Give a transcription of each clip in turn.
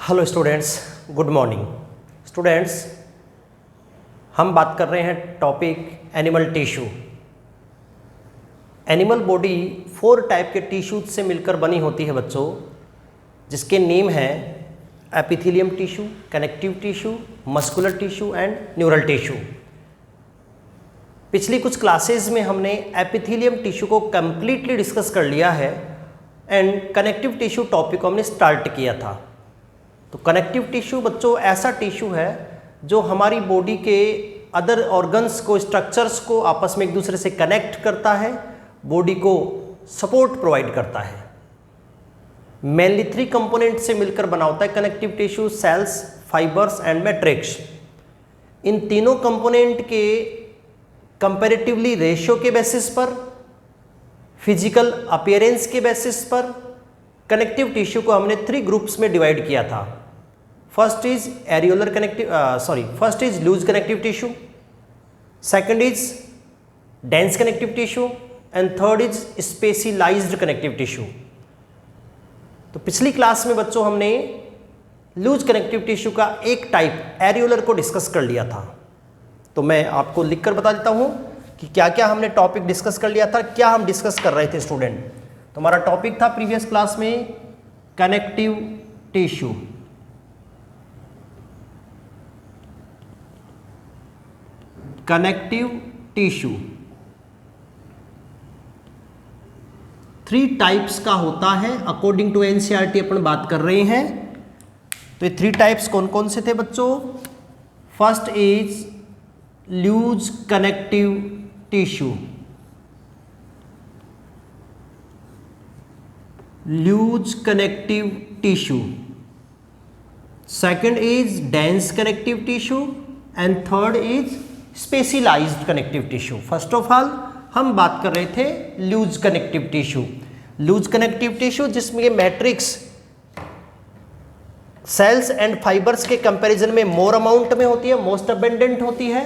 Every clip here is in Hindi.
Hello students, good morning. Students, हम बात कर रहे हैं topic animal tissue. Animal body 4 type के टिश्यूज से मिलकर बनी होती है बच्चों, जिसके नेम हैं epithelium tissue, connective tissue, muscular tissue and neural tissue. पिछली कुछ क्लासेस में हमने एपिथेलियम टिश्यू को कम्प्लीटली डिस्कस कर लिया है एंड कनेक्टिव टिश्यू टॉपिक को हमने स्टार्ट किया था। तो कनेक्टिव टिश्यू बच्चों ऐसा टिश्यू है जो हमारी बॉडी के अदर ऑर्गन्स को, स्ट्रक्चर्स को आपस में एक दूसरे से कनेक्ट करता है, बॉडी को सपोर्ट प्रोवाइड करता है। मेनली 3 कंपोनेंट से मिलकर बना होता है connective tissue: cells, fibres and matrix. इन तीनों कंपोनेंट के कंपैरेटिवली रेशियो के बेसिस पर, फिजिकल अपीयरेंस के बेसिस पर कनेक्टिव टिश्यू को हमने 3 ग्रुप्स में डिवाइड किया था। First is loose connective tissue, second is dense connective tissue and third is specialised connective tissue. तो पिछली क्लास में बच्चों हमने लूज कनेक्टिव टिश्यू का एक टाइप एरियोलर को डिस्कस कर लिया था। तो मैं आपको लिखकर बता देता हूं कि क्या क्या हमने टॉपिक डिस्कस कर लिया था, क्या हम डिस्कस कर रहे थे स्टूडेंट। तो हमारा टॉपिक था प्रीवियस क्लास में connective tissue. Connective tissue 3 types का होता है अकॉर्डिंग टू एनसीईआरटी अपन बात कर रहे हैं। तो ये 3 टाइप्स कौन कौन से थे बच्चों? First is loose connective tissue, loose connective tissue, second is dense connective tissue and third is specialised connective tissue. First of all हम बात कर रहे थे loose connective tissue. Loose connective tissue जिसमें मैट्रिक्स सेल्स एंड फाइबर्स के कंपैरिजन में मोर अमाउंट में होती है, मोस्ट अबेंडेंट होती है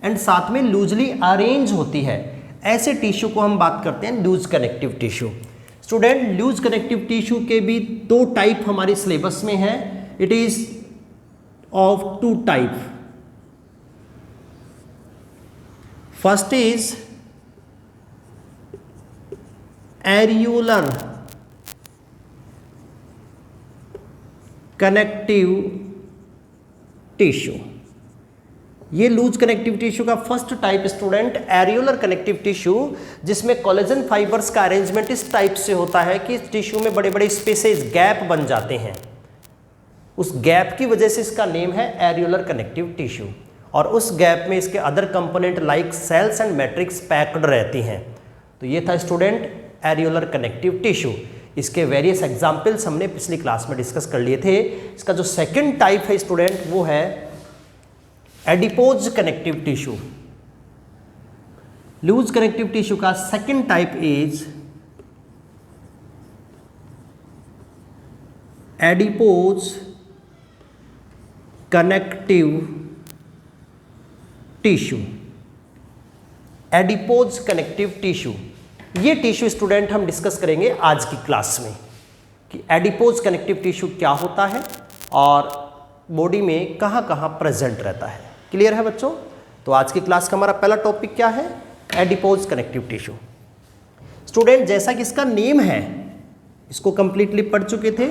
एंड साथ में लूजली अरेंज होती है। ऐसे टिश्यू को हम बात करते हैं loose connective tissue. Student, loose connective tissue के भी 2 टाइप हमारे सिलेबस में है। It is of 2 type. First is areolar connective tissue. ये लूज कनेक्टिव टिश्यू का first type student areolar connective tissue, जिसमें कोलेजन फाइबर्स का अरेंजमेंट इस टाइप से होता है कि इस टिश्यू में बड़े बड़े स्पेसेस, गैप बन जाते हैं। उस गैप की वजह से इसका नेम है एरियोलर कनेक्टिव टिश्यू। और उस गैप में इसके other component like cells and matrix packed रहती हैं। तो ये था स्टूडेंट एरियोलर कनेक्टिव टिश्यू। इसके वेरियस एग्जाम्पल्स हमने पिछली क्लास में डिस्कस कर लिए थे। इसका जो सेकंड टाइप है स्टूडेंट वो है adipose connective tissue. Loose connective tissue का second type is adipose connective tissue. Adipose connective tissue, ये टिश्यू स्टूडेंट हम डिस्कस करेंगे आज की क्लास में कि एडिपोज कनेक्टिव टिश्यू क्या होता है और बॉडी में कहां कहां प्रेजेंट रहता है। क्लियर है बच्चों? तो आज की क्लास का हमारा पहला टॉपिक क्या है? Adipose connective tissue. स्टूडेंट, जैसा कि इसका नेम है, इसको कंप्लीटली पढ़ चुके थे।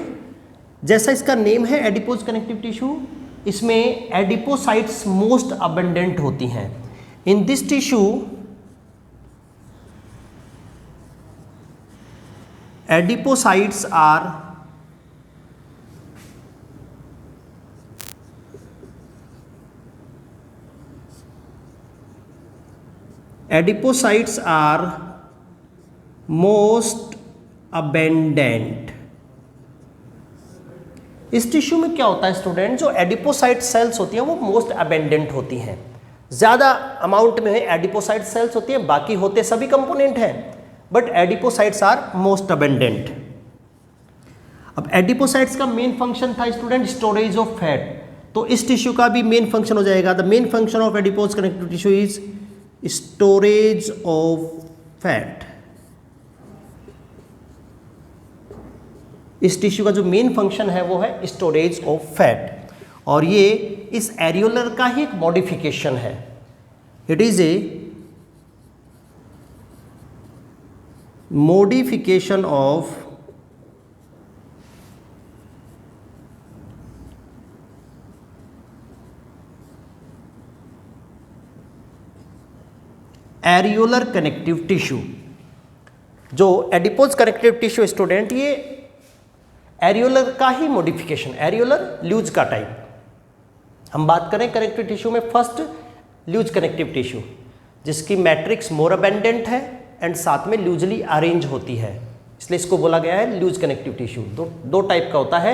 जैसा इसका नेम है एडिपोज कनेक्टिव टिश्यू, इसमें एडिपोसाइट्स मोस्ट अबंडेंट होती हैं। In this tissue adipocytes are most abundant. इस टिश्यू में क्या होता है स्टूडेंट, जो एडिपोसाइट सेल्स होती हैं वो मोस्ट अबेंडेंट होती हैं। ज़्यादा अमाउंट में एडिपोसाइट सेल्स होती हैं, बाकी होते सभी कंपोनेंट हैं, but adipocytes are most abundant. अब एडिपोसाइट्स का मेन फंक्शन था स्टूडेंट स्टोरेज ऑफ फैट। तो इस टिश्यू का भी मेन फंक्शन हो जाएगा, the main function of adipose connective tissue is storage of fat. इस टिश्यू का जो मेन फंक्शन है वो है स्टोरेज ऑफ फैट, और ये इस एरियोलर का ही एक मॉडिफिकेशन है। It is a modification of areolar connective tissue. जो एडिपोज कनेक्टिव टिश्यू स्टूडेंट, ये एरियोलर का ही मॉडिफिकेशन, एरियोलर ल्यूज का टाइप। हम बात करें कनेक्टिव टिश्यू में, फर्स्ट ल्यूज कनेक्टिव टिश्यू जिसकी मैट्रिक्स मोर अबेंडेंट है एंड साथ में लूजली अरेंज होती है, इसलिए इसको बोला गया है ल्यूज कनेक्टिव टिश्यू। दो टाइप का होता है,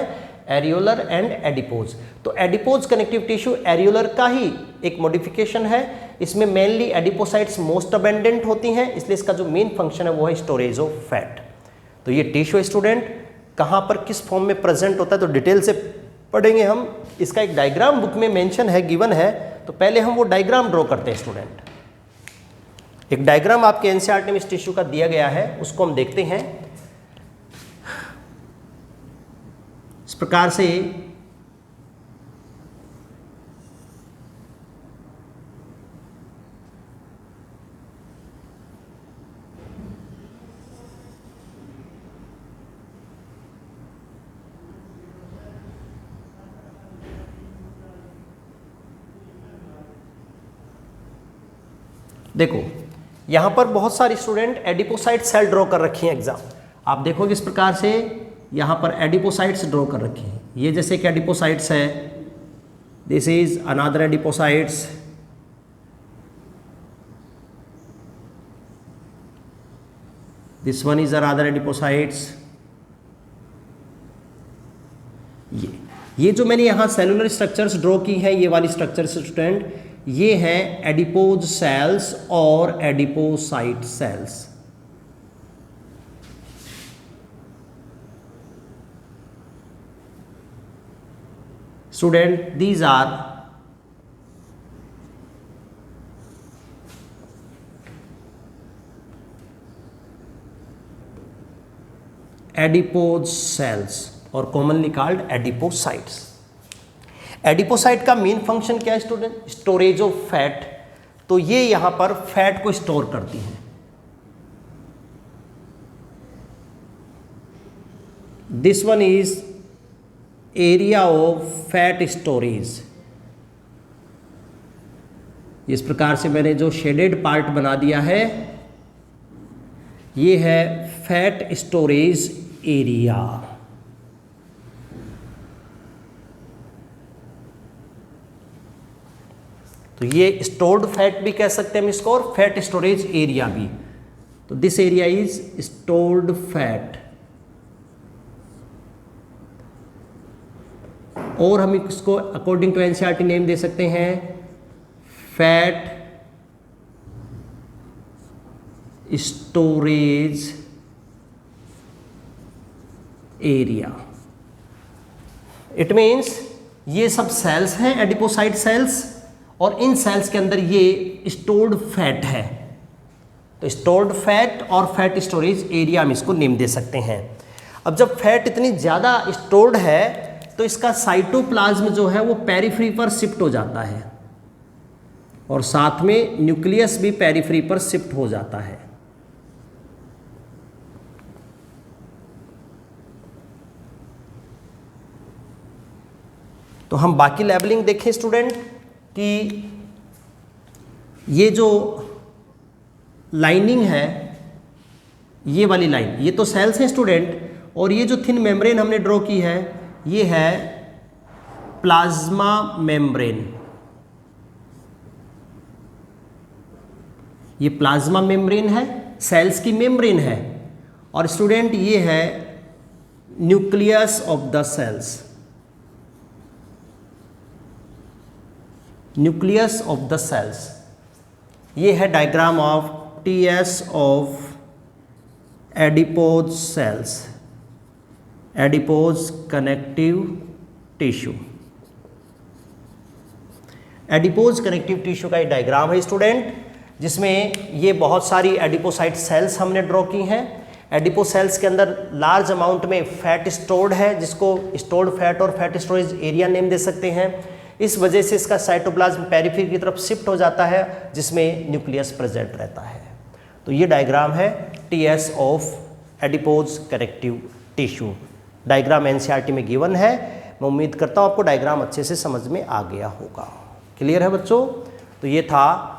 एरियोलर एंड एडिपोज। तो एडिपोज कनेक्टिव टिश्यू एरियोलर का ही एक मॉडिफिकेशन है। इसमें मेनली एडिपोसाइट्स मोस्ट अबेंडेंट होती हैं, इसलिए इसका जो मेन फंक्शन है वो है स्टोरेज ऑफ फैट। तो ये टिश्यू स्टूडेंट कहाँ पर किस फॉर्म में प्रेजेंट होता है तो डिटेल से पढ़ेंगे हम। इसका एक डायग्राम बुक में मेंशन है, गिवन है, तो पहले हम वो डायग्राम ड्रॉ करते हैं स्टूडेंट। एक डायग्राम आपके एनसीईआरटी में इस टिश्यू का दिया गया है, उसको हम देखते हैं। इस प्रकार से देखो, यहां पर बहुत सारे स्टूडेंट एडिपोसाइट सेल ड्रॉ कर रखी हैं एग्जाम। आप देखोगे इस प्रकार से यहाँ पर एडिपोसाइट्स ड्रॉ कर रखे हैं। ये जैसे कि एडिपोसाइट्स है, this is another adipocytes, this one is another adipocytes. ये जो मैंने यहाँ सेलुलर स्ट्रक्चर्स ड्रॉ की है, ये वाली स्ट्रक्चर्स स्टूडेंट, ये है एडिपोज सेल्स और adipocyte cells. Student, these are adipose cells और commonly called adipocytes। एडिपोसाइट का मेन फंक्शन क्या है स्टूडेंट? Storage of fat. तो ये यहां पर फैट को स्टोर करती हैं। This one is area of fat storage. इस प्रकार से मैंने जो शेडेड पार्ट बना दिया है, ये है फैट स्टोरेज एरिया। तो ये स्टोर्ड फैट भी कह सकते हैं हम इसको, और फैट स्टोरेज एरिया भी। तो this area is stored fat, और हम इसको अकॉर्डिंग टू एनसीईआरटी नेम दे सकते हैं fat storage area. It means ये सब सेल्स हैं एडिपोसाइट सेल्स, और इन सेल्स के अंदर ये स्टोर्ड फैट है। तो स्टोर्ड फैट और फैट स्टोरेज एरिया हम इसको नेम दे सकते हैं। अब जब फैट इतनी ज़्यादा स्टोर्ड है तो इसका साइटोप्लाज्म जो है वो पेरिफ्री पर शिफ्ट हो जाता है, और साथ में न्यूक्लियस भी पेरिफ्री पर शिफ्ट हो जाता है। तो हम बाकी लेबलिंग देखें स्टूडेंट कि ये जो लाइनिंग है, ये वाली लाइन, ये तो सेल्स हैं स्टूडेंट, और ये जो थिन मेम्ब्रेन हमने ड्रॉ की है ये है प्लाज्मा मेम्ब्रेन। ये प्लाज्मा मेम्ब्रेन है, सेल्स की मेम्ब्रेन है, और स्टूडेंट ये है nucleus of the cells. Nucleus of the cells, ये है diagram of TS of adipose cells, adipose connective tissue. Adipose connective tissue का ये डायग्राम है स्टूडेंट, जिसमें ये बहुत सारी एडिपोसाइट सेल्स हमने ड्रॉ की हैं। एडिपोज सेल्स के अंदर लार्ज अमाउंट में फैट स्टोर्ड है, जिसको स्टोर्ड फैट और फैट स्टोरेज एरिया नेम दे सकते हैं। इस वजह से इसका साइटोप्लाज्म पेरिफेरी की तरफ शिफ्ट हो जाता है, जिसमें न्यूक्लियस प्रेजेंट रहता है। तो ये डायग्राम है TS of adipose connective tissue. Diagram NCERT में गिवन है। मैं उम्मीद करता हूँ आपको डायग्राम अच्छे से समझ में आ गया होगा। क्लियर है बच्चों? तो ये था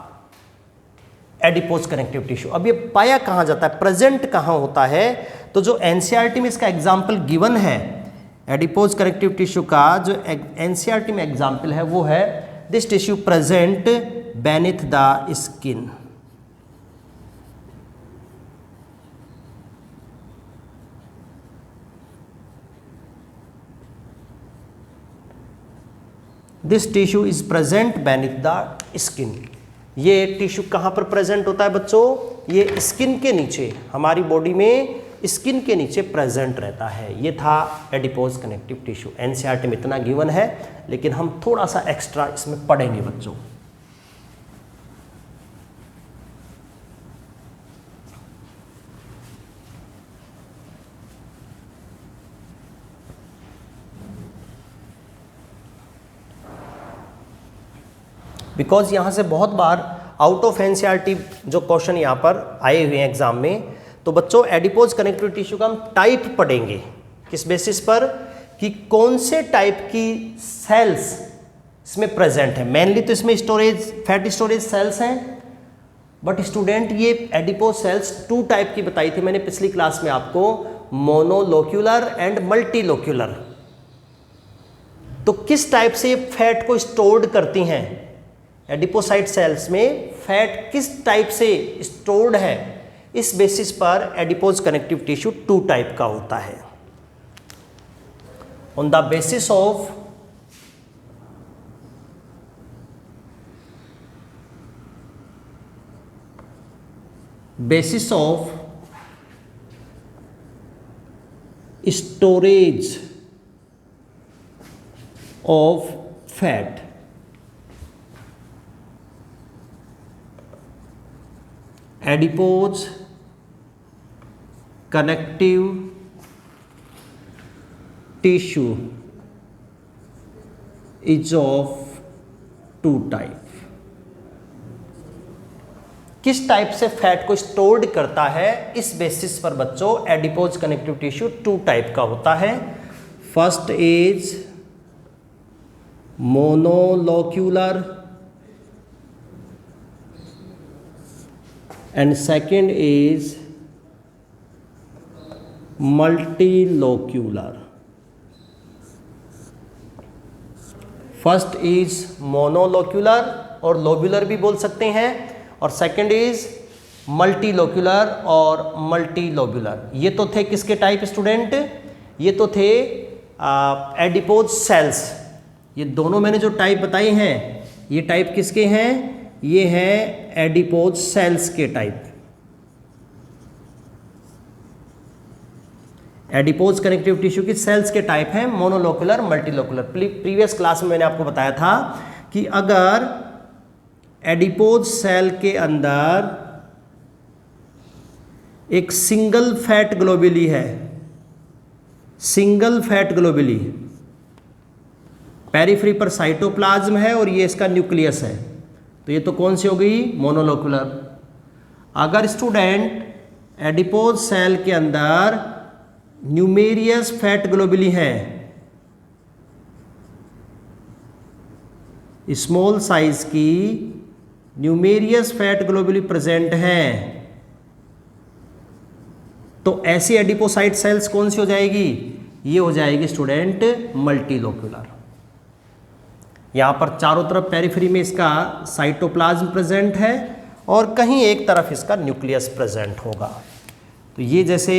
एडिपोज कनेक्टिव टिश्यू। अब ये पाया कहाँ जाता है, प्रेजेंट कहाँ होता है? तो जो एनसीईआरटी में इसका एग्जाम्पल गिवन है एडिपोज कनेक्टिव टिश्यू का, जो एनसीईआरटी में एग्जाम्पल है वो है this tissue present beneath the skin. This tissue is present beneath the skin. ये टिश्यू कहाँ पर प्रेजेंट होता है बच्चों? ये स्किन के नीचे, हमारी बॉडी में स्किन के नीचे प्रेजेंट रहता है। ये था एडिपोज कनेक्टिव टिश्यू। एनसीईआरटी में इतना गिवन है, लेकिन हम थोड़ा सा एक्स्ट्रा इसमें पढ़ेंगे बच्चों। बिकॉज यहाँ से बहुत बार आउट ऑफ एनसीईआरटी जो क्वेश्चन यहाँ पर आए हुए हैं एग्जाम में, तो बच्चों एडिपोज कनेक्टिव टिश्यू का हम टाइप पढ़ेंगे। किस बेसिस पर? कि कौन से टाइप की सेल्स इसमें प्रेजेंट है। मेनली तो इसमें स्टोरेज, फैट स्टोरेज सेल्स हैं, बट स्टूडेंट ये एडिपोज सेल्स 2 टाइप की बताई थी मैंने पिछली क्लास में आपको, मोनोलोक्यूलर एंड मल्टीलोक्यूलर। तो किस टाइप से फैट को स्टोर्ड करती हैं? एडिपोसाइट सेल्स में फैट किस टाइप से स्टोर्ड है, इस बेसिस पर एडिपोज कनेक्टिव टिश्यू 2 टाइप का होता है। On the basis of storage of fat, adipose connective tissue is of 2 type. किस टाइप से फैट को स्टोर्ड करता है, इस बेसिस पर बच्चों एडिपोज कनेक्टिव टिश्यू 2 टाइप का होता है। First is monolocular and second is multilocular. First is monolocular और लोब्यूलर भी बोल सकते हैं, और सेकंड इज मल्टीलोक्यूलर और मल्टीलोब्यूलर। ये तो थे किसके टाइप स्टूडेंट? ये तो थे एडिपोज सेल्स। ये दोनों मैंने जो टाइप बताए हैं, ये टाइप किसके हैं? ये है एडिपोज सेल्स के टाइप। एडिपोज कनेक्टिव टिश्यू की सेल्स के टाइप हैं मोनोलोक्यूलर, मल्टीलोक्यूलर। प्रीवियस क्लास में मैंने आपको बताया था कि अगर एडिपोज सेल के अंदर एक सिंगल फैट ग्लोबुली है, सिंगल फैट ग्लोबुली, पेरिफेरी पर साइटोप्लाज्म है और ये इसका न्यूक्लियस है, तो ये तो कौन सी हो गई? मोनोलोक्यूलर। अगर स्टूडेंट एडिपोज सेल के अंदर न्यूमेरियस फैट ग्लोबुली है, स्मॉल साइज की न्यूमेरियस फैट ग्लोबुली प्रेजेंट है, तो ऐसी एडिपोसाइट सेल्स कौन सी हो जाएगी? ये हो जाएगी स्टूडेंट मल्टीलोक्यूलर। यहाँ पर चारों तरफ पेरिफेरी में इसका साइटोप्लाज्म प्रेजेंट है और कहीं एक तरफ इसका न्यूक्लियस प्रेजेंट होगा। तो ये जैसे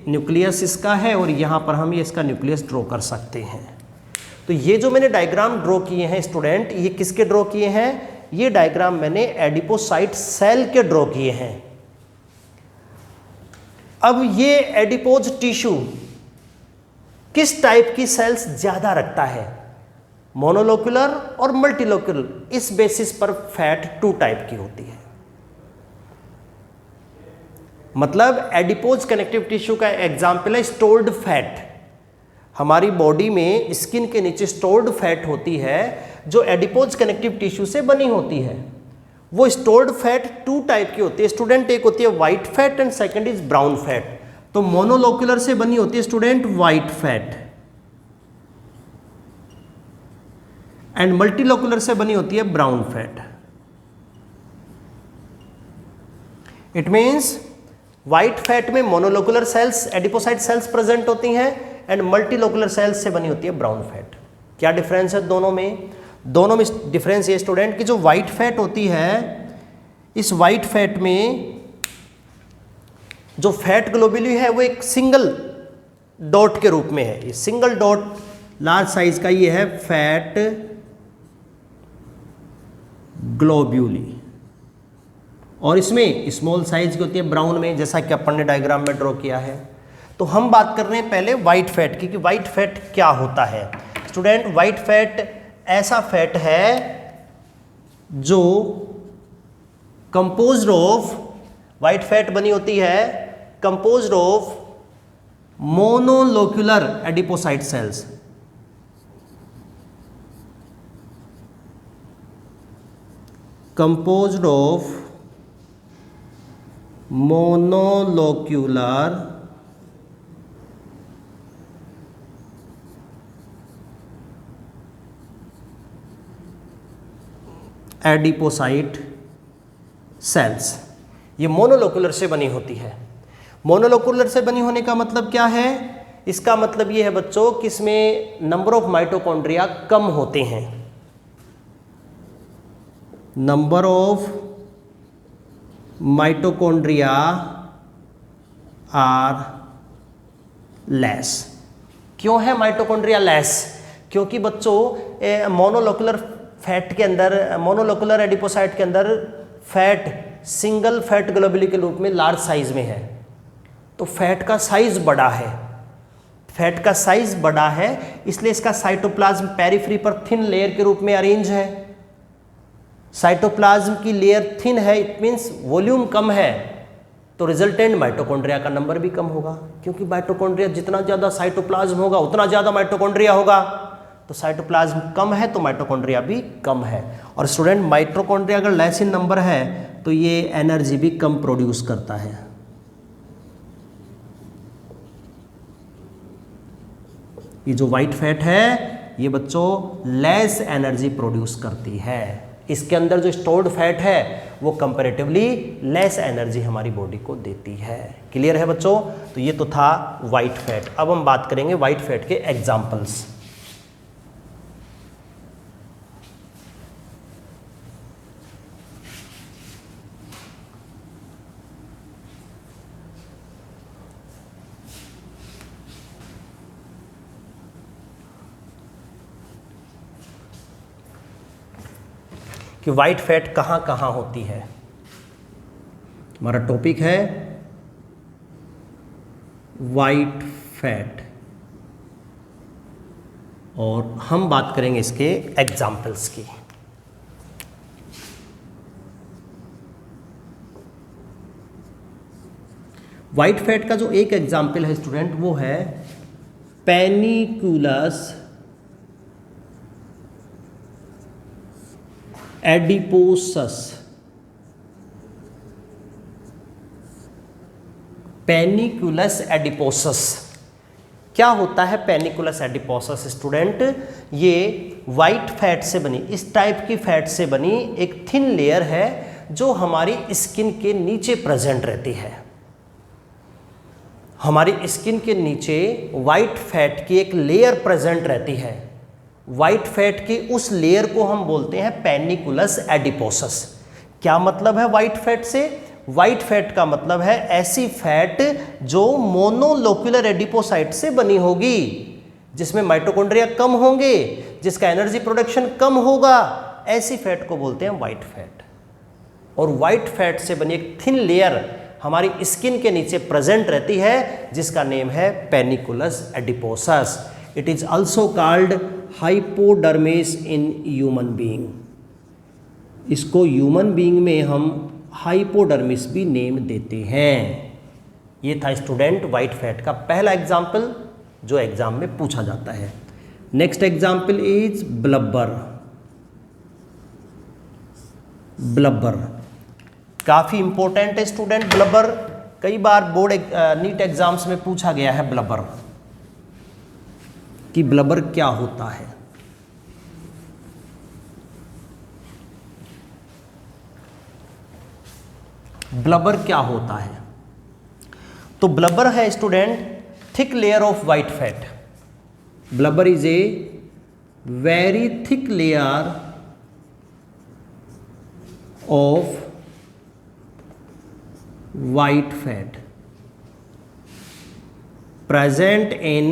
न्यूक्लियस इसका है और यहाँ पर हम ये इसका न्यूक्लियस ड्रॉ कर सकते हैं। तो ये जो मैंने डायग्राम ड्रॉ किए हैं स्टूडेंट, ये किसके ड्रॉ किए हैं? ये डायग्राम मैंने एडिपोसाइट सेल के ड्रॉ किए हैं। अब ये एडिपोज टिश्यू किस टाइप की सेल्स ज़्यादा रखता है? मोनोलोक्यूलर और मल्टीलोक्यूलर। इस बेसिस पर फैट 2 टाइप की होती है। मतलब एडिपोज कनेक्टिव टिश्यू का एग्जाम्पल है स्टोर्ड फैट। हमारी बॉडी में स्किन के नीचे स्टोर्ड फैट होती है जो एडिपोज कनेक्टिव टिश्यू से बनी होती है। वो स्टोर्ड फैट 2 टाइप की होती है स्टूडेंट, एक होती है white fat and second is brown fat. तो मोनोलोक्यूलर से बनी होती है student white fat and multilocular से बनी होती है brown fat. It means white fat में मोनोलोक्यूलर सेल्स एडिपोसाइट सेल्स प्रेजेंट होती हैं एंड मल्टीलोक्यूलर सेल्स से बनी होती है ब्राउन फैट। क्या डिफरेंस है दोनों में? दोनों में डिफरेंस ये स्टूडेंट कि जो व्हाइट फैट होती है, इस व्हाइट फैट में जो फैट ग्लोब्यूली है वो एक सिंगल डॉट के रूप में है। ये सिंगल डॉट लार्ज साइज का ये है फैट ग्लोब्यूली, और इसमें स्मॉल साइज की होती है ब्राउन में, जैसा कि अपन ने डायग्राम में ड्रॉ किया है। तो हम बात कर रहे हैं पहले व्हाइट फैट की कि व्हाइट फैट क्या होता है। स्टूडेंट व्हाइट फैट ऐसा फैट है जो कंपोज्ड ऑफ, व्हाइट फैट बनी होती है composed of monolocular adipocyte cells. Composed of monolocular adipocyte cells. ये मोनोलोक्यूलर से बनी होती है। मोनोलोक्यूलर से बनी होने का मतलब क्या है? इसका मतलब ये है बच्चों कि इसमें नंबर ऑफ माइटोकॉन्ड्रिया कम होते हैं। Number of mitochondria are less. क्यों है माइटोकॉन्ड्रिया लेस? क्योंकि बच्चों मोनोलोक्यूलर फैट के अंदर, मोनोलोक्यूलर एडिपोसाइट के अंदर फैट सिंगल फैट ग्लोब्यूली के रूप में लार्ज साइज में है, तो फैट का साइज बड़ा है। फैट का साइज बड़ा है इसलिए इसका साइटोप्लाज्म पेरिफेरी पर थिन लेयर के रूप में अरेंज है। साइटोप्लाज्म की लेयर थिन है, इट मीन्स वॉल्यूम कम है, तो रिजल्टेंट माइटोकॉन्ड्रिया का नंबर भी कम होगा, क्योंकि माइटोकॉन्ड्रिया जितना ज़्यादा साइटोप्लाज्म होगा उतना ज़्यादा माइटोकॉन्ड्रिया होगा। तो साइटोप्लाज्म कम है तो माइटोकॉन्ड्रिया भी कम है। और स्टूडेंट माइटोकॉन्ड्रिया अगर लेस इन नंबर है तो ये एनर्जी भी कम प्रोड्यूस करता है। ये जो व्हाइट फैट है ये बच्चों लेस एनर्जी प्रोड्यूस करती है। इसके अंदर जो स्टोर्ड फैट है वो कंपैरेटिवली लेस एनर्जी हमारी बॉडी को देती है। क्लियर है बच्चों? तो ये तो था व्हाइट फैट। अब हम बात करेंगे व्हाइट फैट के एग्जाम्पल्स। कि व्हाइट फैट कहाँ कहाँ होती है। हमारा टॉपिक है व्हाइट फैट और हम बात करेंगे इसके एग्जाम्पल्स की। व्हाइट फैट का जो एक एग्जाम्पल है स्टूडेंट वो है पेनिकुलस एडिपोसस। पेनिकुलस एडिपोसस क्या होता है? पेनिकुलस एडिपोसस स्टूडेंट ये वाइट फैट से बनी, इस टाइप की फैट से बनी एक थिन लेयर है जो हमारी स्किन के नीचे प्रेजेंट रहती है। हमारी स्किन के नीचे वाइट फैट की एक लेयर प्रेजेंट रहती है। वाइट फैट की उस लेयर को हम बोलते हैं पेनिकुलस एडिपोसस। क्या मतलब है वाइट फैट से? वाइट फैट का मतलब है ऐसी फैट जो मोनोलोक्यूलर एडिपोसाइट से बनी होगी, जिसमें माइटोकॉन्ड्रिया कम होंगे, जिसका एनर्जी प्रोडक्शन कम होगा, ऐसी फैट को बोलते हैं वाइट फैट। और वाइट फैट से बनी एक थिन लेयर हमारी स्किन के नीचे प्रेजेंट रहती है जिसका नेम है panniculus adiposus. It is also called hypodermis in human being. इसको ह्यूमन बीइंग में हम हाइपोडर्मिस भी नेम देते हैं। ये था स्टूडेंट वाइट फैट का पहला एग्जाम्पल जो एग्जाम में पूछा जाता है। Next example is blubber. Blubber काफ़ी इंपॉर्टेंट है स्टूडेंट। ब्लबर कई बार बोर्ड नीट एग्जाम्स में पूछा गया है ब्लबर, कि ब्लबर क्या होता है। ब्लबर क्या होता है? तो ब्लबर है student thick layer of white fat. Blubber is a very thick layer of white fat present in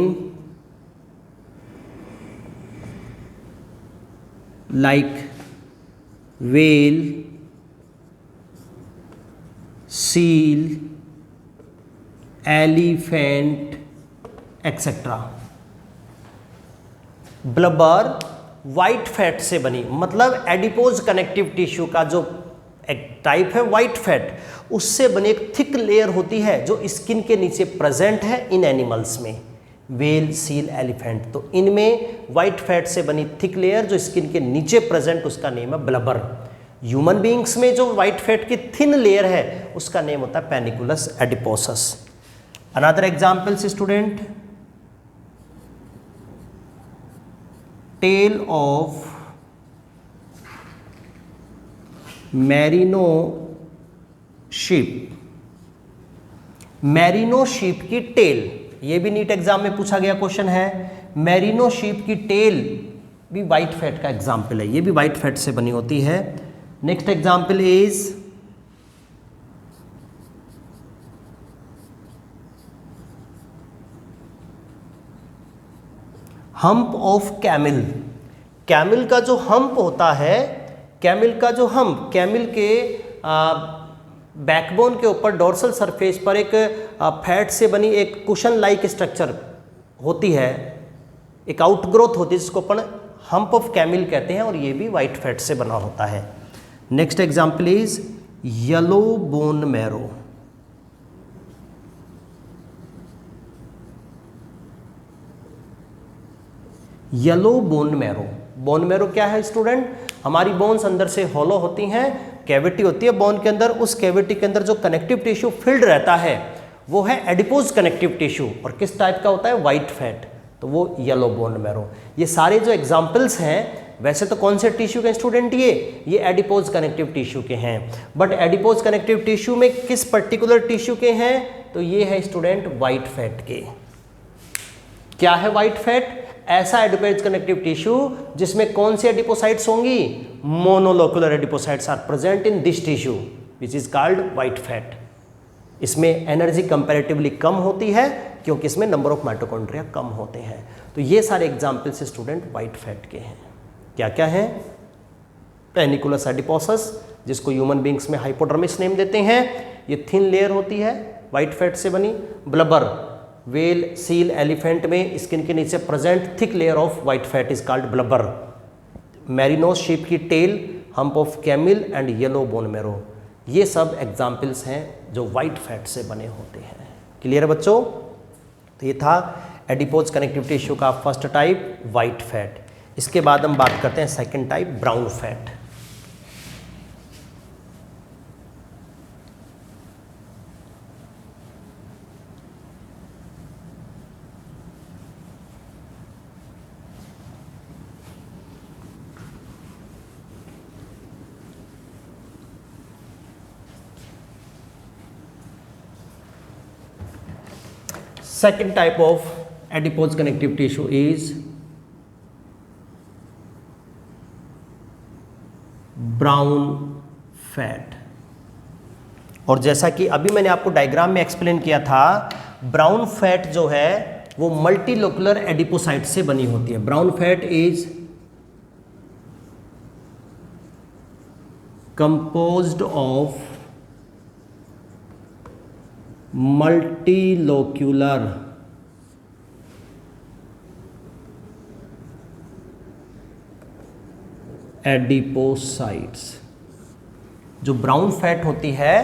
like whale, seal, elephant etc. Blubber white fat से बनी, मतलब एडिपोज कनेक्टिव टिश्यू का जो एक टाइप है वाइट फैट, उससे बनी एक थिक लेयर होती है जो स्किन के नीचे प्रेजेंट है इन एनिमल्स में, वेल, सील, एलिफेंट। तो इनमें वाइट फैट से बनी थिक लेयर जो स्किन के नीचे प्रेजेंट, उसका नेम है ब्लबर। ह्यूमन बीइंग्स में जो वाइट फैट की थिन लेयर है उसका नेम होता है panniculus adiposus. Another examples student, tail of merino sheep. Merino sheep की टेल, ये भी नीट एग्जाम में पूछा गया क्वेश्चन है। मैरिनो शीप की टेल भी वाइट फैट का एग्जाम्पल है, ये भी वाइट फैट से बनी होती है। Next example is hump of camel. Camel का जो हम्प होता है, कैमिल का जो हम्प, कैमिल के बैकबोन के ऊपर डोर्सल सरफेस पर एक फैट से बनी एक कुशन लाइक स्ट्रक्चर होती है, एक आउटग्रोथ होती है जिसको अपन हम्प ऑफ कैमिल कहते हैं, और ये भी वाइट फैट से बना होता है। Next example is yellow bone marrow. Yellow bone marrow. Bone marrow क्या है स्टूडेंट? हमारी बोन्स अंदर से हॉलो होती हैं, कैविटी होती है बोन के अंदर, उस कैविटी के अंदर जो कनेक्टिव टिश्यू फिल्ड रहता है वो है एडिपोज कनेक्टिव टिश्यू, और किस टाइप का होता है? वाइट फैट, तो वो येलो बोन मैरो। ये सारे जो एग्जाम्पल्स हैं, वैसे तो कौन से टिश्यू के स्टूडेंट ये एडिपोज कनेक्टिव टिश्यू के हैं, बट एडिपोज कनेक्टिव टिश्यू में किस पर्टिकुलर टिश्यू के हैं? तो ये है स्टूडेंट वाइट फैट के। क्या है वाइट फैट? ऐसा एडिपोज कनेक्टिव टिश्यू जिसमें कौन सी एडिपोसाइट्स होंगी? Monolocular adipocytes are present in this tissue which is called white fat. इसमें एनर्जी कंपैरेटिवली कम होती है क्योंकि इसमें नंबर ऑफ माइटोकॉन्ड्रिया कम होते हैं। तो ये सारे एग्जाम्पल्स स्टूडेंट वाइट फैट के हैं। क्या क्या है? पेनिकुलस एडिपोसस, जिसको ह्यूमन बींग्स में हाइपोडर्मिस नेम देते हैं, ये थिन लेयर होती है वाइट फैट से बनी। ब्लबर, वेल, सील, एलिफेंट में स्किन के नीचे present thick layer of white fat is called blubber. Merinos sheep की tail, hump of camel and yellow bone marrow, ये सब एग्जाम्पल्स हैं जो वाइट फैट से बने होते हैं। क्लियर है बच्चों? तो ये था एडिपोज कनेक्टिव टिश्यू का फर्स्ट टाइप वाइट फैट। इसके बाद हम बात करते हैं second type brown fat. Second type of adipose connective tissue is brown fat. और जैसा कि अभी मैंने आपको डायग्राम में एक्सप्लेन किया था, ब्राउन फैट जो है वो मल्टीलोकुलर एडिपोसाइट से बनी होती है। Brown fat is composed of multilocular adipocytes. जो ब्राउन फैट होती है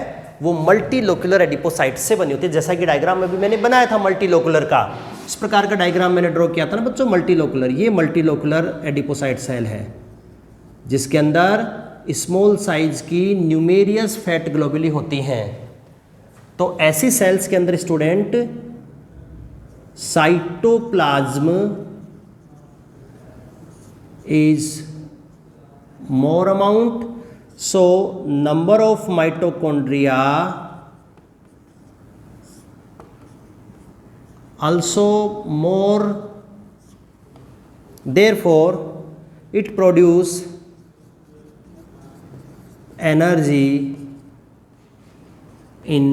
वो मल्टीलोकुलर एडिपोसाइट से बनी होती है। जैसा कि डायग्राम में भी मैंने बनाया था मल्टीलोकुलर का, इस प्रकार का डायग्राम मैंने ड्रॉ किया था ना बच्चों मल्टीलोकुलर। ये मल्टीलोकुलर एडिपोसाइट सेल है जिसके अंदर स्मॉल साइज की न्यूमेरियस फैट ग्लोबुली होती हैं। तो ऐसी सेल्स के अंदर student cytoplasm is more amount, so number of mitochondria also more, therefore it produce energy in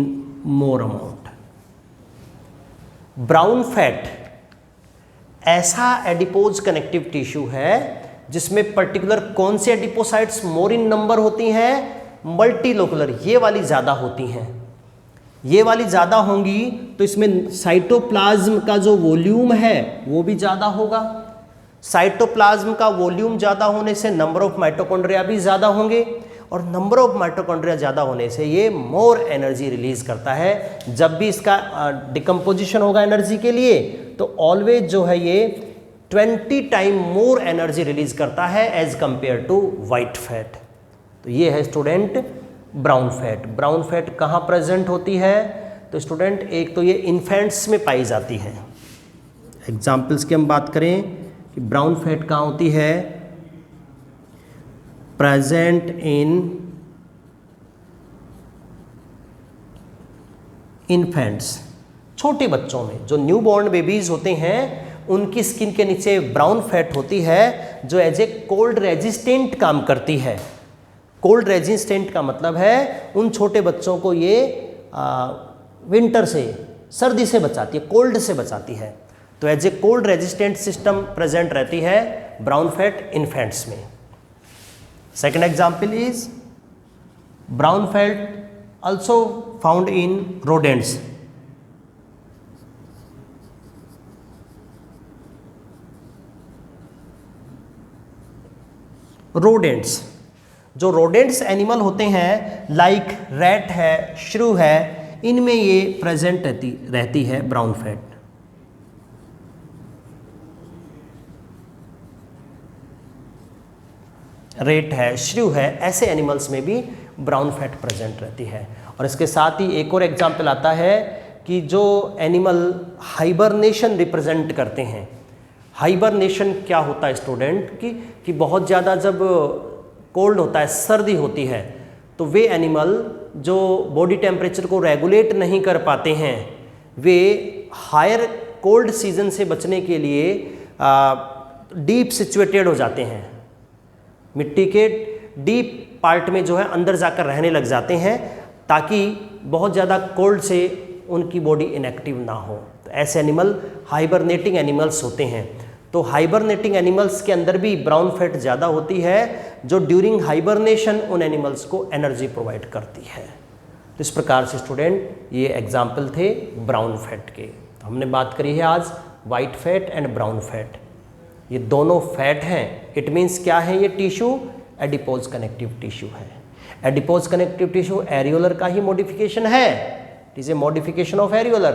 more amount. Brown fat ऐसा एडिपोज कनेक्टिव टिश्यू है जिसमें पर्टिकुलर कौन से एडिपोसाइट्स मोर इन नंबर होती हैं, मल्टीलोकुलर, ये वाली ज़्यादा होती हैं। ये वाली ज़्यादा होंगी तो इसमें साइटोप्लाज्म का जो वॉल्यूम है वो भी ज़्यादा होगा। साइटोप्लाज्म का वॉल्यूम ज़्यादा होने से नंबर ऑफ माइटोकॉन्ड्रिया भी ज़्यादा होंगे, और नंबर ऑफ माइटोकॉन्ड्रिया ज़्यादा होने से ये मोर एनर्जी रिलीज करता है। जब भी इसका डिकम्पोजिशन होगा एनर्जी के लिए तो ऑलवेज जो है ये 20 टाइम मोर एनर्जी रिलीज करता है as compare to white fat. तो ये है student brown fat. Brown fat कहाँ प्रेजेंट होती है? तो स्टूडेंट एक तो ये इन्फेंट्स में पाई जाती है। एग्जाम्पल्स की हम बात करें कि ब्राउन फैट कहाँ होती है, प्रेजेंट इन इन्फेंट्स, छोटे बच्चों में जो न्यू बॉर्न बेबीज होते हैं उनकी स्किन के नीचे ब्राउन फैट होती है जो एज ए कोल्ड रेजिस्टेंट काम करती है। कोल्ड रेजिस्टेंट का मतलब है उन छोटे बच्चों को ये विंटर से, सर्दी से बचाती है, कोल्ड से बचाती है। तो as a cold resistant system present रहती है ब्राउन फैट इन्फेंट्स में। Second example is brown fat also found in rodents. rodents, जो rodents एनिमल होते हैं लाइक रैट है, श्रू है, इनमें ये प्रेजेंट रहती है ब्राउन फैट। रेट है, श्रू है, ऐसे एनिमल्स में भी ब्राउन फैट प्रेजेंट रहती है। और इसके साथ ही एक और एग्जाम्पल आता है कि जो एनिमल हाइबरनेशन रिप्रेजेंट करते हैं। हाइबरनेशन क्या होता है स्टूडेंट कि बहुत ज़्यादा जब कोल्ड होता है, सर्दी होती है, तो वे एनिमल जो बॉडी टेम्परेचर को रेगुलेट नहीं कर पाते हैं वे हायर कोल्ड सीजन से बचने के लिए डीप सिचुएटेड हो जाते हैं, मिट्टी के डीप पार्ट में जो है अंदर जाकर रहने लग जाते हैं ताकि बहुत ज़्यादा कोल्ड से उनकी बॉडी इनएक्टिव ना हो। तो ऐसे एनिमल हाइबरनेटिंग एनिमल्स होते हैं। तो हाइबरनेटिंग एनिमल्स के अंदर भी ब्राउन फैट ज़्यादा होती है जो ड्यूरिंग हाइबरनेशन उन एनिमल्स को एनर्जी प्रोवाइड करती है। तो इस प्रकार से स्टूडेंट ये एग्जाम्पल थे ब्राउन फैट के। तो हमने बात करी है आज white fat and brown fat. ये दोनों फैट हैं। इट मीन्स क्या है? ये टिश्यू एडिपोज कनेक्टिव टिश्यू है। एडिपोज कनेक्टिव टिश्यू एरियोलर का ही मॉडिफिकेशन है, it is a modification of areolar.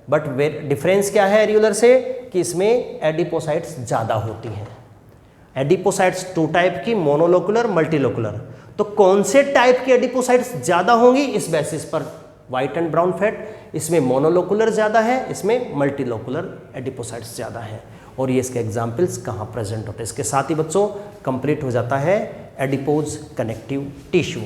But difference क्या है एरियोलर से कि इसमें एडिपोसाइट्स ज़्यादा होती हैं। एडिपोसाइट्स टू टाइप की, मोनोलोकुलर, मल्टीलोकुलर। तो कौन से टाइप की एडिपोसाइट्स ज़्यादा होंगी इस बेसिस पर वाइट एंड ब्राउन फैट? इसमें मोनोलोकुलर ज़्यादा है, इसमें मल्टीलोकुलर एडिपोसाइट्स ज़्यादा हैं। और ये इसके एग्जाम्पल्स कहाँ प्रेजेंट होते हैं। इसके साथ ही बच्चों कंप्लीट हो जाता है एडिपोज कनेक्टिव टिश्यू।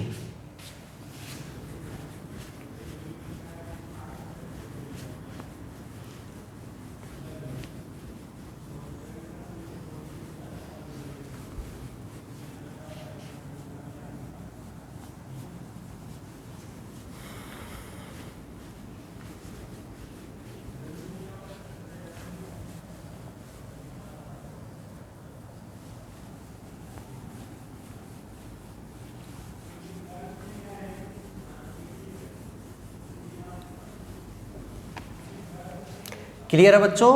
क्लियर है बच्चों?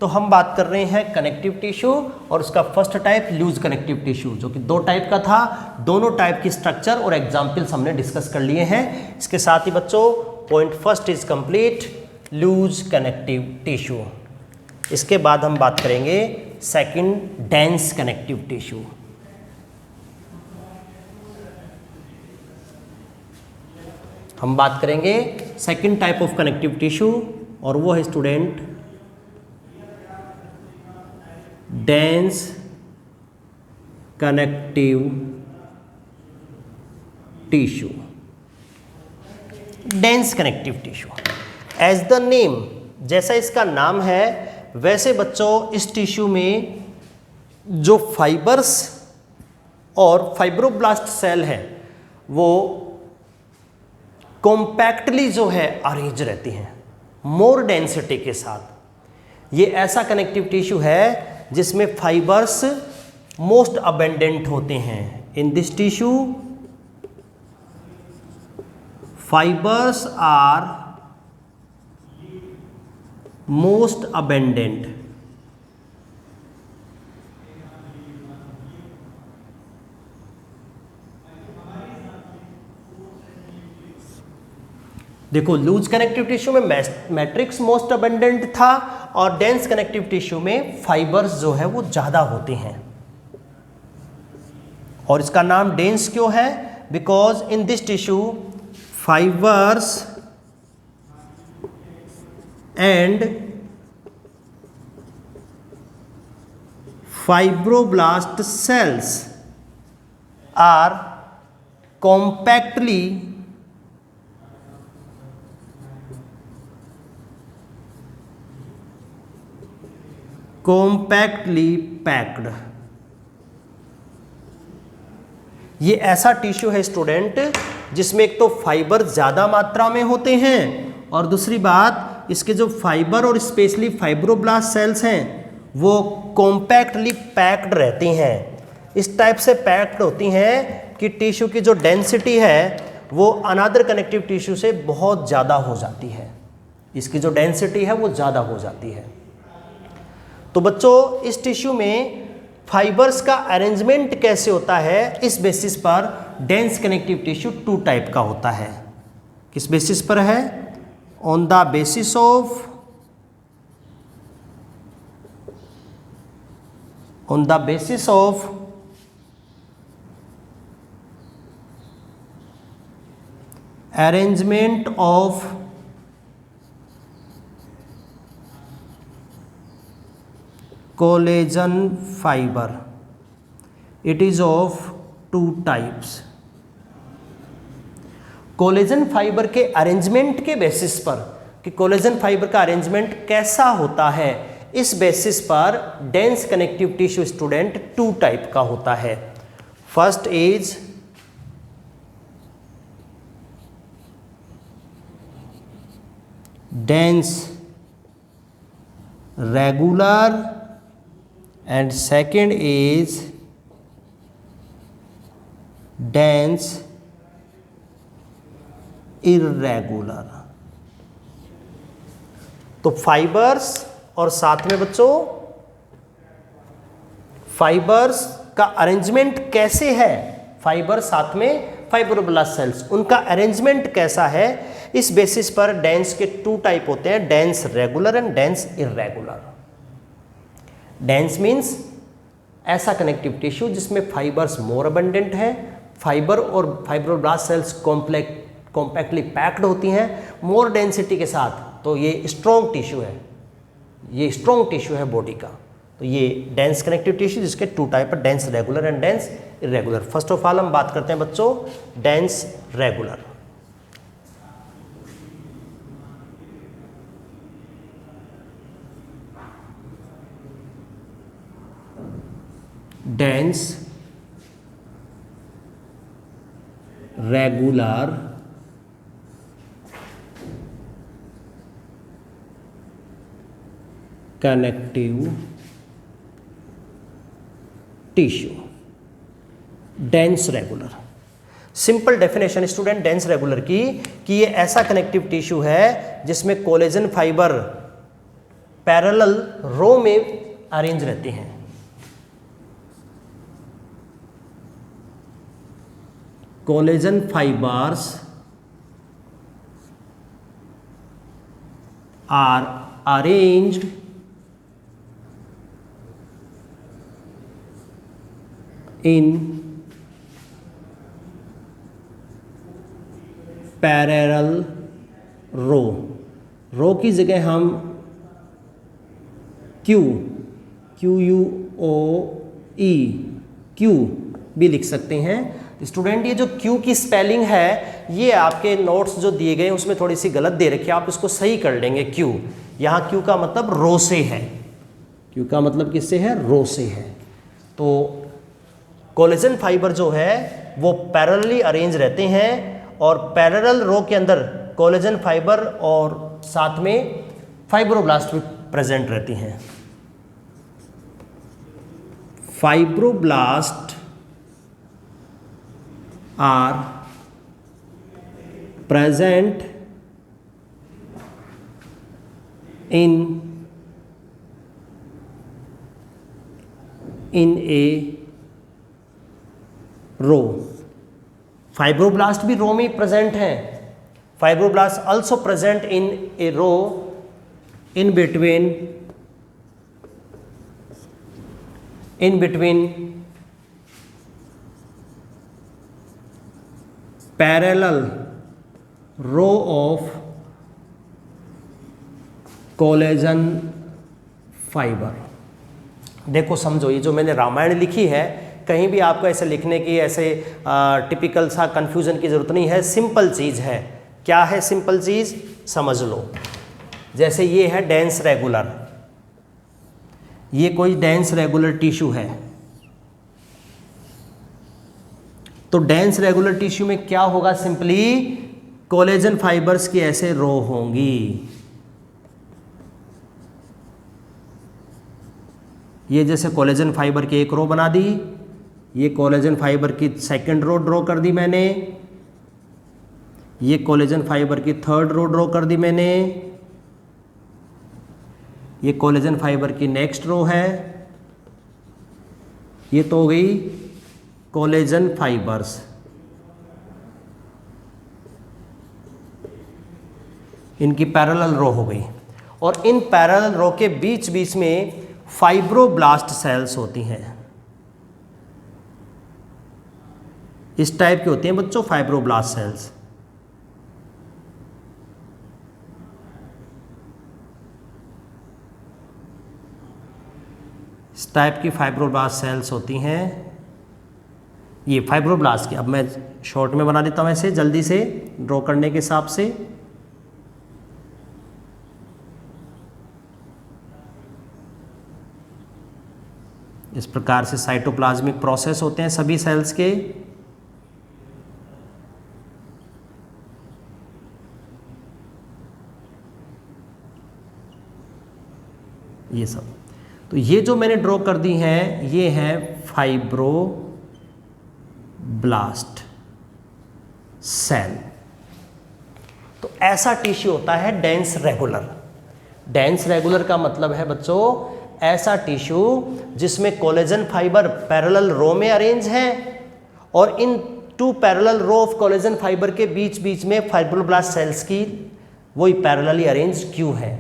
तो हम बात कर रहे हैं कनेक्टिव टिश्यू और उसका first type loose connective tissue, जो कि 2 टाइप का था। दोनों टाइप की स्ट्रक्चर और एग्जाम्पल्स हमने डिस्कस कर लिए हैं। इसके साथ ही बच्चों point first is complete, loose connective tissue. इसके बाद हम बात करेंगे सेकंड डेंस कनेक्टिव टिश्यू। हम बात करेंगे second type of connective tissue और वो है student dense connective tissue. Dense connective tissue as the name, जैसा इसका नाम है वैसे बच्चों इस टिश्यू में जो फाइबर्स और फाइब्रोब्लास्ट सेल है वो कॉम्पैक्टली जो है अरेंज रहती हैं मोर डेंसिटी के साथ। ये ऐसा कनेक्टिव टिश्यू है जिसमें फाइबर्स मोस्ट अबेंडेंट होते हैं। In this tissue fibres are most abundant. देखो लूज कनेक्टिव टिश्यू में मैट्रिक्स मोस्ट अबेंडेंट था और डेंस कनेक्टिव टिश्यू में फाइबर्स जो है वो ज्यादा होते हैं। और इसका नाम डेंस क्यों है? Because in this tissue fibres and fibroblast cells are compactly packed. ये ऐसा टिश्यू है स्टूडेंट जिसमें एक तो फाइबर ज्यादा मात्रा में होते हैं और दूसरी बात इसके जो फाइबर और स्पेशली फाइब्रोब्लास्ट सेल्स हैं वो कॉम्पैक्टली पैक्ड रहती हैं। इस टाइप से पैक्ड होती हैं कि टिश्यू की जो डेंसिटी है वो अनदर कनेक्टिव टिश्यू से बहुत ज़्यादा हो जाती है। इसकी जो डेंसिटी है वो ज़्यादा हो जाती है। तो बच्चों इस टिश्यू में फाइबर्स का अरेंजमेंट कैसे होता है, इस बेसिस पर डेंस कनेक्टिव टिश्यू 2 टाइप का होता है। किस बेसिस पर है? On the basis of arrangement of collagen fibre. It is of 2 types. Collagen fibre के अरेंजमेंट के बेसिस पर कि कोलेजन फाइबर का अरेंजमेंट कैसा होता है, इस बेसिस पर dense connective tissue student 2 type का होता है। First is dense regular and second is dense irregular। तो फाइबर्स और साथ में बच्चों फाइबर्स का अरेंजमेंट कैसे है, फाइबर साथ में फाइब्रोब्लास्ट सेल्स, उनका अरेंजमेंट कैसा है, इस बेसिस पर डेंस के 2 टाइप होते हैं, dense regular and dense irregular. Dense means ऐसा कनेक्टिव टिश्यू जिसमें फाइबर्स मोर अबंडेंट है, फाइबर और फाइब्रोब्लास्ट सेल्स कॉम्पैक्टली पैक्ड होती हैं मोर डेंसिटी के साथ। तो ये स्ट्रॉन्ग टिश्यू है, ये स्ट्रॉन्ग टिश्यू है बॉडी का। तो ये डेंस कनेक्टिव टिश्यू जिसके 2 टाइप है, dense regular and dense irregular. First of all हम बात करते हैं बच्चों dense regular. Dense regular connective tissue. Dense regular, simple definition student dense regular की कि ये ऐसा कनेक्टिव टिश्यू है जिसमें कोलेजन फाइबर पैरेलल रो में अरेंज रहते हैं। Collagen fibres are arranged in parallel row की जगह हम क्यू भी लिख सकते हैं। स्टूडेंट ये जो क्यू की स्पेलिंग है ये आपके नोट्स जो दिए गए उसमें थोड़ी सी गलत दे रखी है, आप इसको सही कर लेंगे। क्यू, यहाँ क्यू का मतलब रो से है, क्यू का मतलब किससे है, रो से है। तो कोलेजन फाइबर जो है वो पैरेलली अरेंज रहते हैं और पैरेलल रो के अंदर कोलेजन फाइबर और साथ में फाइब्रोब्लास्ट भी प्रेजेंट रहती हैं। Fibroblast are present in a row. Fibroblast भी रो में प्रेजेंट हैं। Fibroblast also present in a row in between parallel row of collagen fibre. देखो समझो, ये जो मैंने रामायण लिखी है कहीं भी आपको ऐसे लिखने की ऐसे टिपिकल सा कंफ्यूजन की ज़रूरत नहीं है, सिंपल चीज़ है। क्या है सिंपल चीज़, समझ लो। जैसे ये है डेंस रेगुलर, ये कोई डेंस रेगुलर टिश्यू है, तो डेंस रेगुलर टिश्यू में क्या होगा, सिंपली कोलेजन फाइबर्स की ऐसे रो होंगी। ये जैसे कोलेजन फाइबर की एक रो बना दी, ये कोलेजन फाइबर की सेकंड रो ड्रॉ कर दी मैंने, ये कोलेजन फाइबर की थर्ड रो ड्रॉ कर दी मैंने, ये कोलेजन फाइबर की नेक्स्ट रो है। ये तो हो गई कोलेजन फाइबर्स। इनकी पैरेलल रो हो गई और इन पैरेलल रो के बीच बीच में फाइब्रोब्लास्ट सेल्स होती हैं। इस टाइप की होती हैं बच्चों फाइब्रोब्लास्ट सेल्स। इस टाइप की फाइब्रोब्लास्ट सेल्स होती हैं। ये फाइब्रोब्लास्ट की, अब मैं शॉर्ट में बना देता हूं ऐसे जल्दी से ड्रॉ करने के हिसाब से। इस प्रकार से साइटोप्लाज्मिक प्रोसेस होते हैं सभी सेल्स के। ये सब, तो ये जो मैंने ड्रॉ कर दी हैं ये है फाइब्रोब्लास्ट सेल। तो ऐसा टिश्यू होता है डेंस रेगुलर। डेंस रेगुलर का मतलब है बच्चों ऐसा टिश्यू जिसमें कोलेजन फाइबर पैरेलल रो में अरेंज है और in two parallel row of collagen fibre के बीच बीच में फाइब्रोब्लास्ट सेल्स की वही पैरेलली अरेंज क्यू है।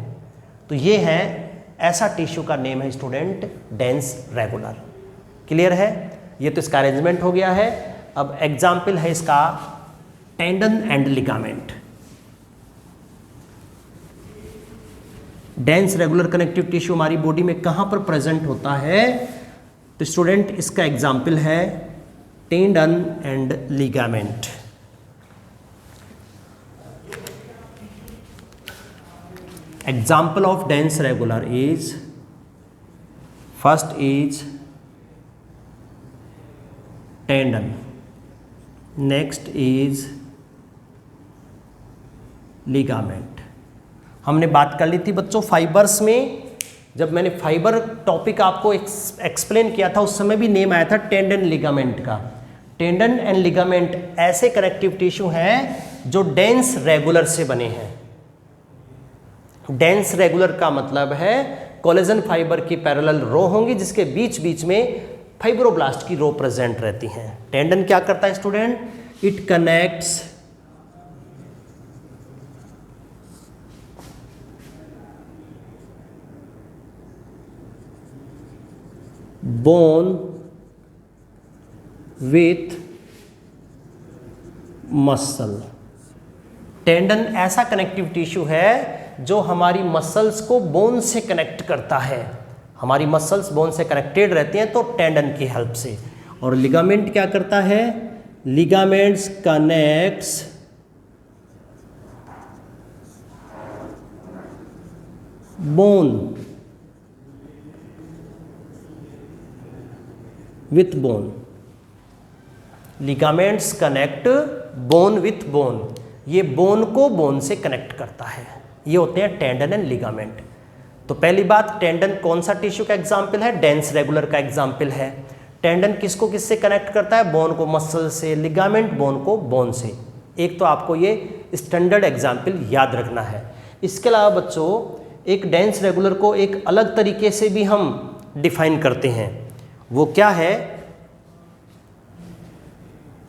तो ये है, ऐसा टिश्यू का नेम है स्टूडेंट डेंस रेगुलर। क्लियर है? ये तो इसका अरेंजमेंट हो गया है। अब एग्जाम्पल है इसका tendon and ligament. Dense regular connective tissue हमारी बॉडी में कहां पर प्रेजेंट होता है? तो स्टूडेंट इसका एग्जाम्पल है tendon and ligament. Example of dense regular is, first is tendon, next is ligament. हमने बात कर ली थी बच्चों फाइबर्स में, जब मैंने फाइबर टॉपिक आपको एक्सप्लेन किया था उस समय भी नेम आया था टेंडन लिगामेंट का। टेंडन एंड लिगामेंट ऐसे कनेक्टिव टिश्यू हैं जो डेंस रेगुलर से बने हैं। डेंस रेगुलर का मतलब है कोलेजन फाइबर की पैरेलल रो होंगी जिसके बीच बीच में फाइब्रोब्लास्ट की रो प्रेजेंट रहती हैं। टेंडन क्या करता है student? It connects bone with muscle. Tendon ऐसा कनेक्टिव टिश्यू है जो हमारी मसल्स को बोन से कनेक्ट करता है। हमारी मसल्स बोन से कनेक्टेड रहती हैं तो टेंडन की हेल्प से। और लिगामेंट क्या करता है? Ligaments connects bone with bone. Ligaments connect bone with bone, ये बोन को बोन से कनेक्ट करता है। ये होते हैं टेंडन एंड लिगामेंट। तो पहली बात, टेंडन कौन सा टिश्यू का एग्जाम्पल है? डेंस रेगुलर का एग्जाम्पल है। टेंडन किसको किससे कनेक्ट करता है? बोन को मसल से, लिगामेंट बोन को बोन से। एक तो आपको ये स्टैंडर्ड एग्जाम्पल याद रखना है। इसके अलावा बच्चों एक डेंस रेगुलर को एक अलग तरीके से भी हम डिफाइन करते हैं। वो क्या है?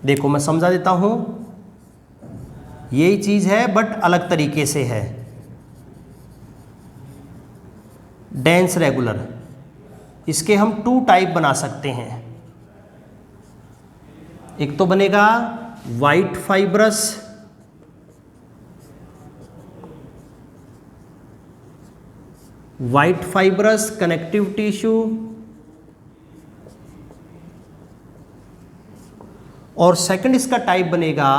देखो मैं समझा देता हूं, यही चीज है बट अलग तरीके से है। डेंस रेगुलर, इसके हम 2 टाइप बना सकते हैं। एक तो बनेगा white fibrous, white fibrous connective tissue, और सेकंड इसका टाइप बनेगा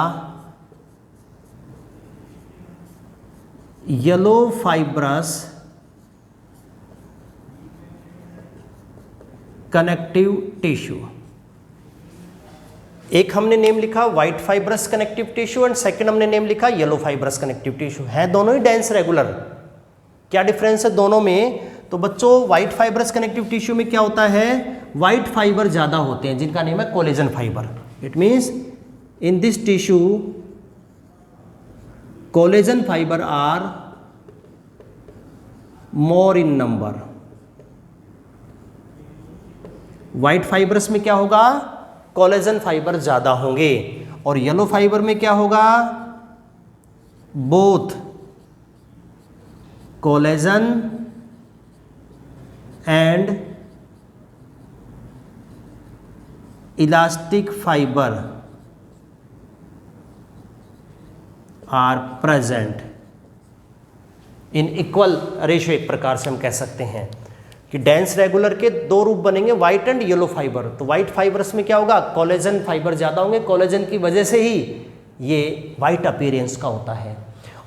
येलो फाइब्रस कनेक्टिव टिश्यू। एक हमने नेम लिखा white fibrous connective tissue and second हमने नेम लिखा येलो फाइब्रस कनेक्टिव टिश्यू। है दोनों ही डेंस रेगुलर। क्या डिफरेंस है दोनों में? तो बच्चों व्हाइट फाइब्रस कनेक्टिव टिश्यू में क्या होता है? व्हाइट फाइबर ज्यादा होते हैं जिनका नेम है collagen fibre. It means in this tissue collagen fibre are more in number. White fibres में क्या होगा? कोलेजन फाइबर ज्यादा होंगे। और येलो फाइबर में क्या होगा? Both collagen and elastic fibre are present in equal ratio. एक प्रकार से हम कह सकते हैं कि डेंस रेगुलर के 2 रूप बनेंगे, व्हाइट एंड येलो फाइबर। तो व्हाइट फाइबर्स में क्या होगा? कोलेजन फाइबर ज्यादा होंगे। कोलेजन की वजह से ही ये व्हाइट अपीयरेंस का होता है।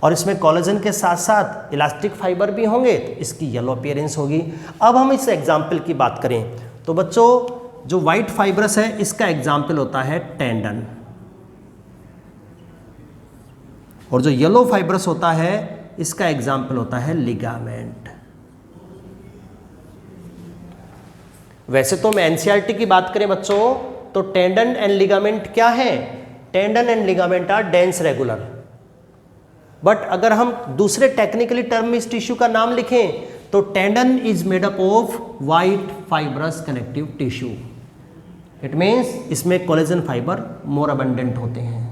और इसमें कोलेजन के साथ साथ इलास्टिक फाइबर भी होंगे तो इसकी येलो अपीयरेंस होगी। अब हम इस एग्जाम्पल की बात करें तो बच्चों जो व्हाइट फाइब्रस है इसका एग्जाम्पल होता है टेंडन, और जो येलो फाइब्रस होता है इसका एग्जाम्पल होता है लिगामेंट। वैसे तो मैं एनसीईआरटी की बात करें बच्चों तो टेंडन एंड लिगामेंट क्या है? Tendon and ligament are dense regular. But अगर हम दूसरे टेक्निकली टर्म में इस टिश्यू का नाम लिखें तो tendon is made up of white fibrous connective tissue. It means इसमें कोलेजन फाइबर मोर अबंडेंट होते हैं,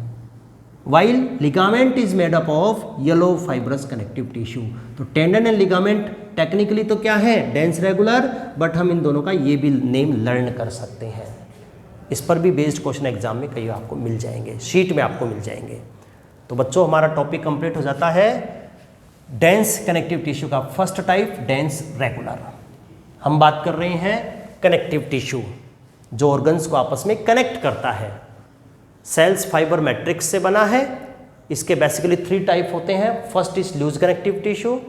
while ligament is made up of yellow fibrous connective tissue. तो टेंडन एंड लिगामेंट टेक्निकली तो क्या है? डेंस रेगुलर, बट हम इन दोनों का ये भी नेम लर्न कर सकते हैं। इस पर भी बेस्ड क्वेश्चन एग्जाम में कई आपको मिल जाएंगे, शीट में आपको मिल जाएंगे। तो बच्चों हमारा टॉपिक कंप्लीट हो जाता है डेंस कनेक्टिव टिश्यू का फर्स्ट टाइप डेंस रेगुलर। हम बात कर रहे हैं कनेक्टिव टिश्यू जो ऑर्गन्स को आपस में कनेक्ट करता है। सेल्स फाइबर मैट्रिक्स से बना है। इसके बेसिकली 3 टाइप होते हैं। First is loose connective tissue,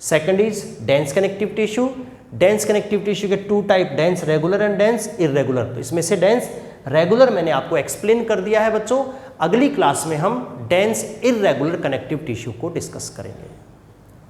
second is dense connective tissue. Dense connective tissue के 2 type, dense regular and dense irregular. तो इसमें से डेंस रेगुलर मैंने आपको एक्सप्लेन कर दिया है बच्चों। अगली क्लास में हम डेंस इररेगुलर कनेक्टिव टिश्यू को डिस्कस करेंगे।